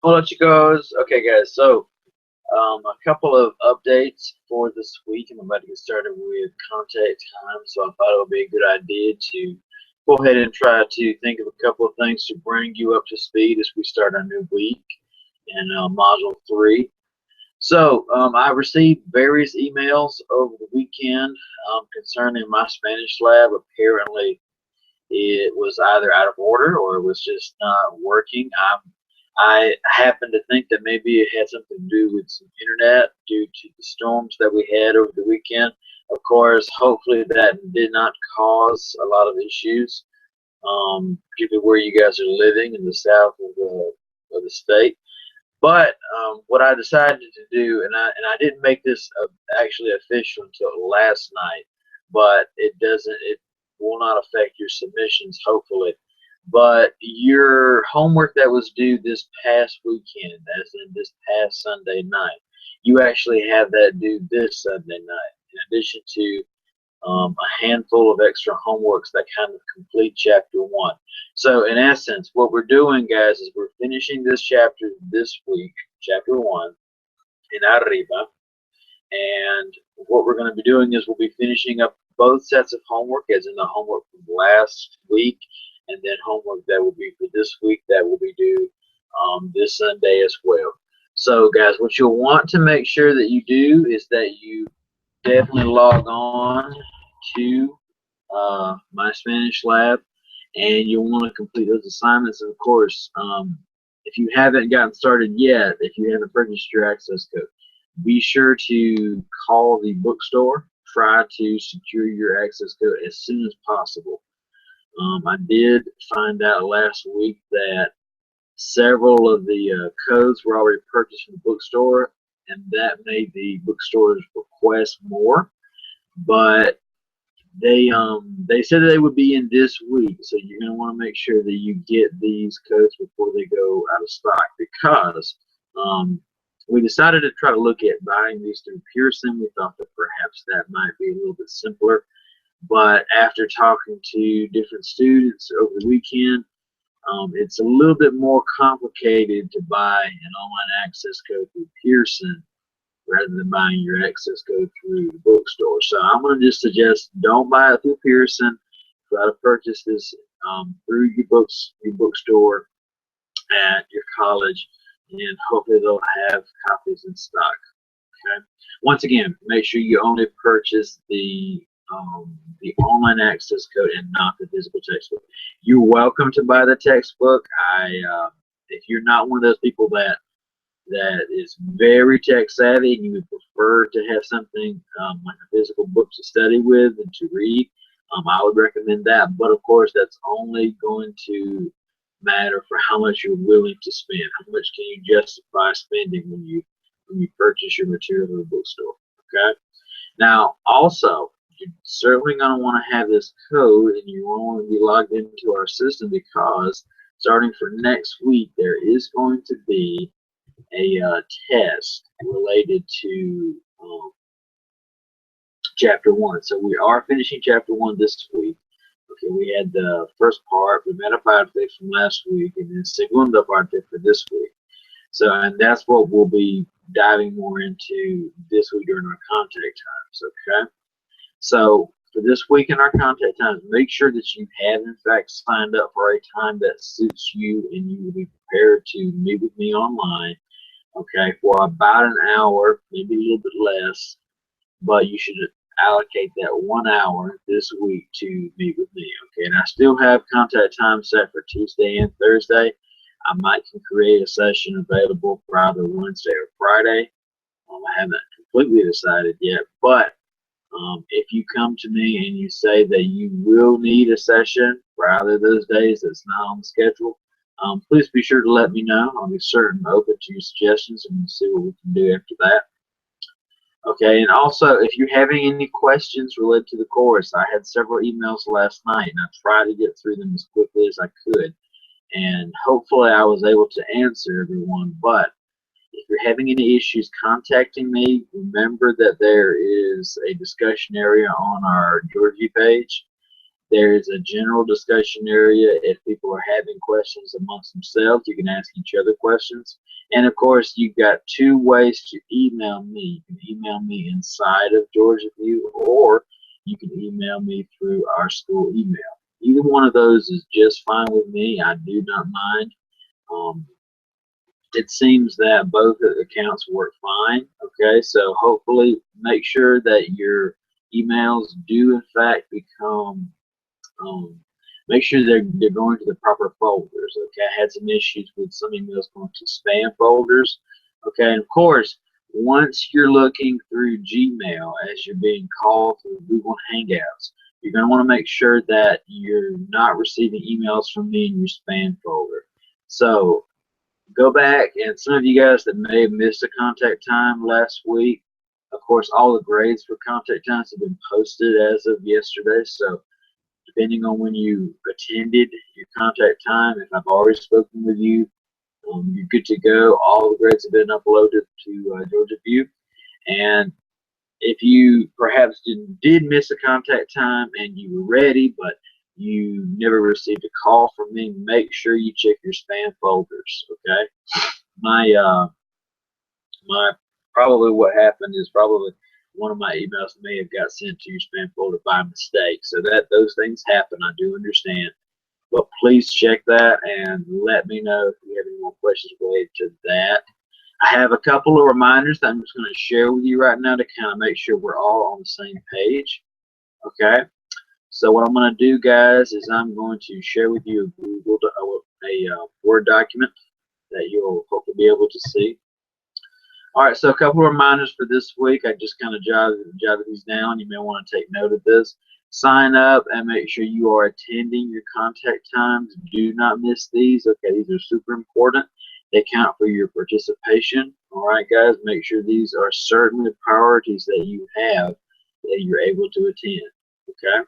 Hola chicos. Okay guys, so a couple of updates for this week. I'm about to get started with contact time, so I thought it would be a good idea to go ahead and try to think of a couple of things to bring you up to speed as we start our new week in Module 3. So I received various emails over the weekend concerning my Spanish lab. Apparently it was either out of order or it was just not working. I happen to think that maybe it had something to do with some internet due to the storms that we had over the weekend. Of course, hopefully that did not cause a lot of issues, particularly where you guys are living in the south of the state. But what I decided to do, and I didn't make this actually official until last night, but it will not affect your submissions, hopefully. But your homework that was due this past weekend, as in this past Sunday night, you actually have that due this Sunday night, in addition to a handful of extra homeworks that kind of complete chapter one. So in essence, what we're doing, guys, is we're finishing this chapter this week, chapter one, in Arriba. And what we're going to be doing is we'll be finishing up both sets of homework, as in the homework from last week, and then homework that will be for this week that will be due this Sunday as well. So, guys, what you'll want to make sure that you do is that you definitely log on to my Spanish lab, and you'll want to complete those assignments. And of course, if you haven't gotten started yet, if you haven't purchased your access code, be sure to call the bookstore. Try to secure your access code as soon as possible. I did find out last week that several of the codes were already purchased from the bookstore, and that made the bookstores request more. But they said that they would be in this week, so you're going to want to make sure that you get these codes before they go out of stock, because we decided to try to look at buying these through Pearson. We thought that perhaps that might be a little bit simpler, but after talking to different students over the weekend, it's a little bit more complicated to buy an online access code through Pearson rather than buying your access code through the bookstore. So I'm going to just suggest don't buy it through Pearson. Try to purchase this through your bookstore at your college, and hopefully they'll have copies in stock. Okay. Once again, make sure you only purchase the online access code and not the physical textbook. You're welcome to buy the textbook. If you're not one of those people that is very tech savvy and you would prefer to have something like a physical book to study with and to read, I would recommend that. But of course, that's only going to matter for how much you're willing to spend. How much can you justify spending when you purchase your material in the bookstore? Okay. Now, also, you're certainly going to want to have this code, and you want to be logged into our system, because starting for next week, there is going to be a test related to chapter one. So we are finishing chapter one this week. Okay, we had the first part, the meta parte from last week, and then segunda parte for this week. So, and that's what we'll be diving more into this week during our contact times. Okay, so for this week in our contact times, make sure that you have in fact signed up for a time that suits you, and you will be prepared to meet with me online. Okay, for about an hour, maybe a little bit less, but you should allocate that 1 hour this week to meet with me. Okay, and I still have contact time set for Tuesday and Thursday. I might can create a session available for either Wednesday or Friday. I haven't completely decided yet, but if you come to me and you say that you will need a session for either of those days that's not on the schedule, please be sure to let me know. I'll be certain open to your suggestions, and we'll see what we can do after that. Okay, and also, if you're having any questions related to the course, I had several emails last night, and I tried to get through them as quickly as I could, and hopefully I was able to answer everyone. But if you're having any issues contacting me, remember that there is a discussion area on our Georgie page, There's a general discussion area. If people are having questions amongst themselves, you can ask each other questions. And of course, you've got two ways to email me. You can email me inside of Georgia View, or you can email me through our school email. Either one of those is just fine with me. I do not mind. Um, it seems that both accounts work fine. Okay, so hopefully make sure that your emails do in fact become make sure they're going to the proper folders. Okay, I had some issues with some emails going to spam folders. Okay, and of course, once you're looking through Gmail as you're being called through Google Hangouts, you're going to want to make sure that you're not receiving emails from me in your spam folder. So go back, and some of you guys that may have missed a contact time last week, of course, all the grades for contact times have been posted as of yesterday. So depending on when you attended your contact time, if I've already spoken with you, you're good to go. All the grades have been uploaded to Georgia View. And if you perhaps did miss a contact time and you were ready, but you never received a call from me, make sure you check your spam folders. Okay, my probably what happened is probably one of my emails may have got sent to your spam folder by mistake. So that those things happen. I do understand, but please check that and let me know if you have any more questions related to that. I have a couple of reminders that I'm just going to share with you right now to kind of make sure we're all on the same page. Okay. So what I'm going to do, guys, is I'm going to share with you a Word document that you'll hopefully be able to see. All right, so a couple of reminders for this week. I just kind of jotted these down. You may want to take note of this. Sign up and make sure you are attending your contact times. Do not miss these. Okay, these are super important. They count for your participation. All right, guys, make sure these are certainly priorities that you have that you're able to attend. Okay.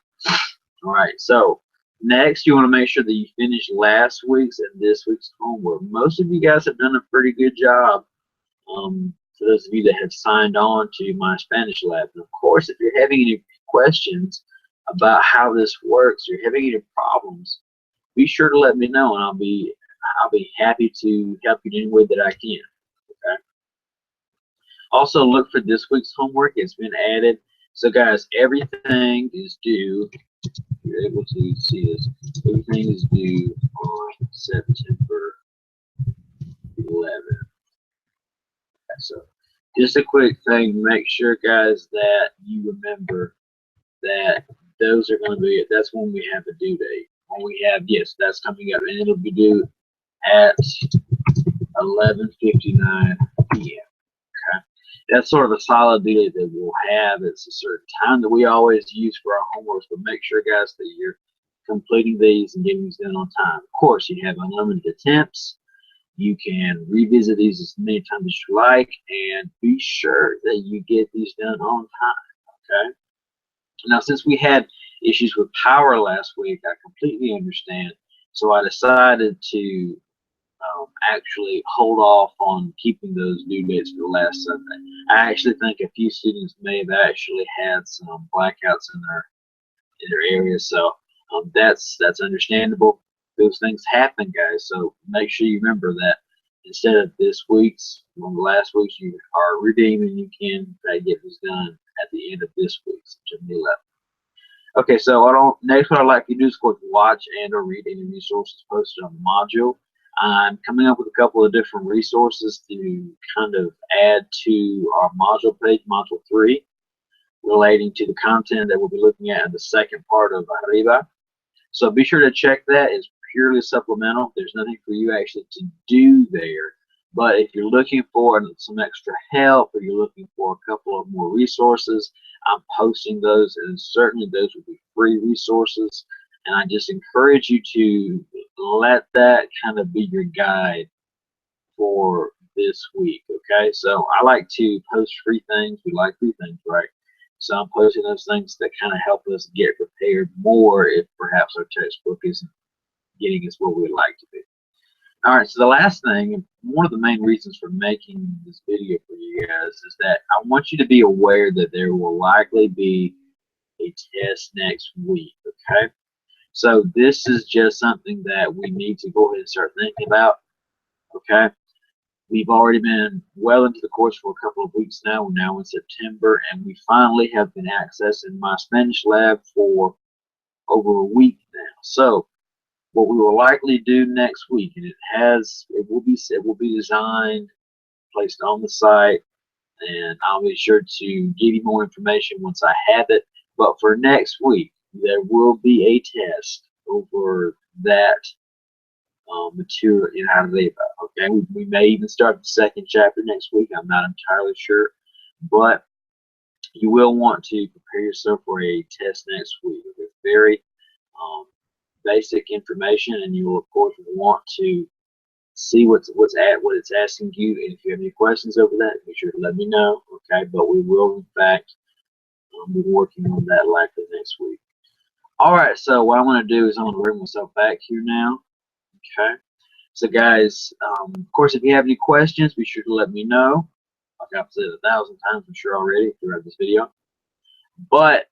All right, so next you want to make sure that you finish last week's and this week's homework. Most of you guys have done a pretty good job. For those of you that have signed on to my Spanish lab. And of course, if you're having any questions about how this works, or you're having any problems, be sure to let me know, and I'll be happy to help you in any way that I can. Okay. Also, look for this week's homework. It's been added. So, guys, everything is due. You're able to see this. Everything is due on September 11th. So just a quick thing, make sure, guys, that you remember that those are going to be, that's when we have a due date. When we have, yes, that's coming up, and it'll be due at 11:59 p.m. Okay, that's sort of a solid due date that we'll have. It's a certain time that we always use for our homework, but make sure, guys, that you're completing these and getting these done on time. Of course, you have unlimited attempts. You can revisit these as many times as you like, and be sure that you get these done on time. Okay. Now, since we had issues with power last week, I completely understand. So I decided to actually hold off on keeping those due dates for the last Sunday. I actually think a few students may have actually had some blackouts in their area, so that's understandable. Those things happen, guys. So make sure you remember that instead of this week's, on the last week's, you are redeeming. You can get this done at the end of this week's, September 11th. Okay, so next what I'd like you to do is go watch and or read any resources posted on the module. I'm coming up with a couple of different resources to kind of add to our module page, module 3, relating to the content that we'll be looking at in the second part of Arriba. So be sure to check that. It's purely supplemental. There's nothing for you actually to do there. But if you're looking for some extra help, or you're looking for a couple of more resources, I'm posting those, and certainly those will be free resources. And I just encourage you to let that kind of be your guide for this week. Okay, so I like to post free things. We like free things, right? So I'm posting those things that kind of help us get prepared more if perhaps our textbook isn't getting us where we'd like to be. All right, so the last thing, one of the main reasons for making this video for you guys is that I want you to be aware that there will likely be a test next week, okay? So this is just something that we need to go ahead and start thinking about. Okay. We've already been well into the course for a couple of weeks now. We're now in September, and we finally have been accessing my Spanish lab for over a week now. So what we will likely do next week, and it will be designed, placed on the site, and I'll be sure to give you more information once I have it. But for next week, there will be a test over that material in Arriba. Okay, we may even start the second chapter next week. I'm not entirely sure, but you will want to prepare yourself for a test next week. It's very basic information, and you will of course want to see what it's asking you. And if you have any questions over that, be sure to let me know. Okay, but we will in fact be working on that likely next week. All right, so what I want to do is I'm going to bring myself back here now. Okay, so guys, of course, if you have any questions, be sure to let me know. Like I've said 1,000 times, I'm sure already throughout this video. But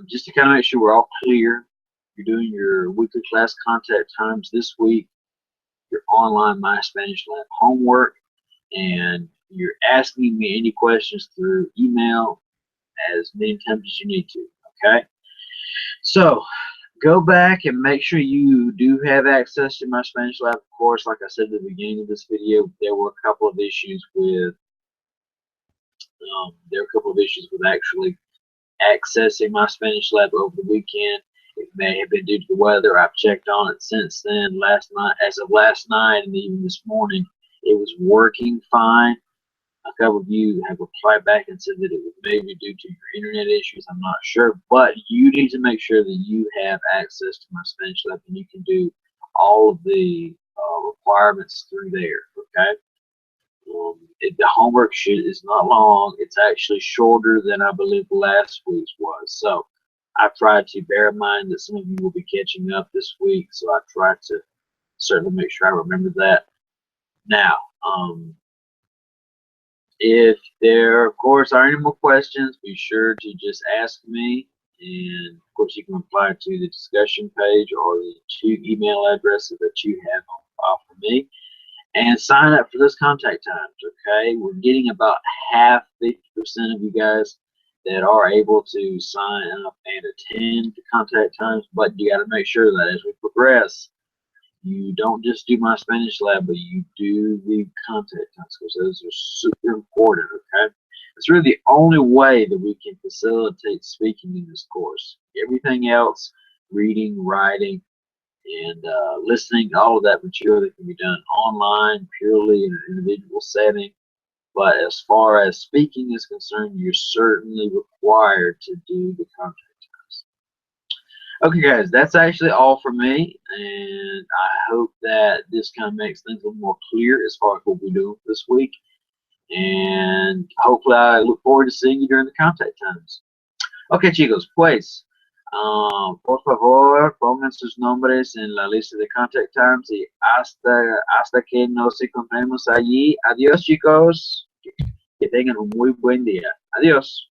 just to kind of make sure we're all clear, you're doing your weekly class contact times this week, your online My Spanish Lab homework, and you're asking me any questions through email as many times as you need to. Okay, so go back and make sure you do have access to My Spanish Lab. Of course, like I said at the beginning of this video, there were a couple of issues with actually accessing My Spanish Lab over the weekend. It may have been due to the weather. I've checked on it since then. As of last night, and even this morning, it was working fine. A couple of you have replied back and said that it was maybe due to your internet issues. I'm not sure, but you need to make sure that you have access to My Spanish Lab and you can do all of the requirements through there. Okay. The homework sheet is not long. It's actually shorter than I believe last week's was. So I've tried to bear in mind that some of you will be catching up this week. So I try to certainly make sure I remember that. Now, if there, of course, are any more questions, be sure to just ask me. And of course, you can reply to the discussion page or the 2 email addresses that you have on file for me. And sign up for those contact times, okay? We're getting about half, 50% of you guys that are able to sign up and attend the contact times, but you got to make sure that as we progress, you don't just do My Spanish Lab, but you do the contact times, because those are super important, okay? It's really the only way that we can facilitate speaking in this course. Everything else, reading, writing, and listening, all of that material that can be done online, purely in an individual setting. But as far as speaking is concerned, you're certainly required to do the contact times. Okay, guys, that's actually all for me, and I hope that this kind of makes things a little more clear as far as what we're doing this week. And hopefully, I look forward to seeing you during the contact times. Okay, chicos, pues. Por favor, pongan sus nombres en la lista de contact times y hasta que nos encontremos allí. Adiós, chicos. Que tengan un muy buen día. Adiós.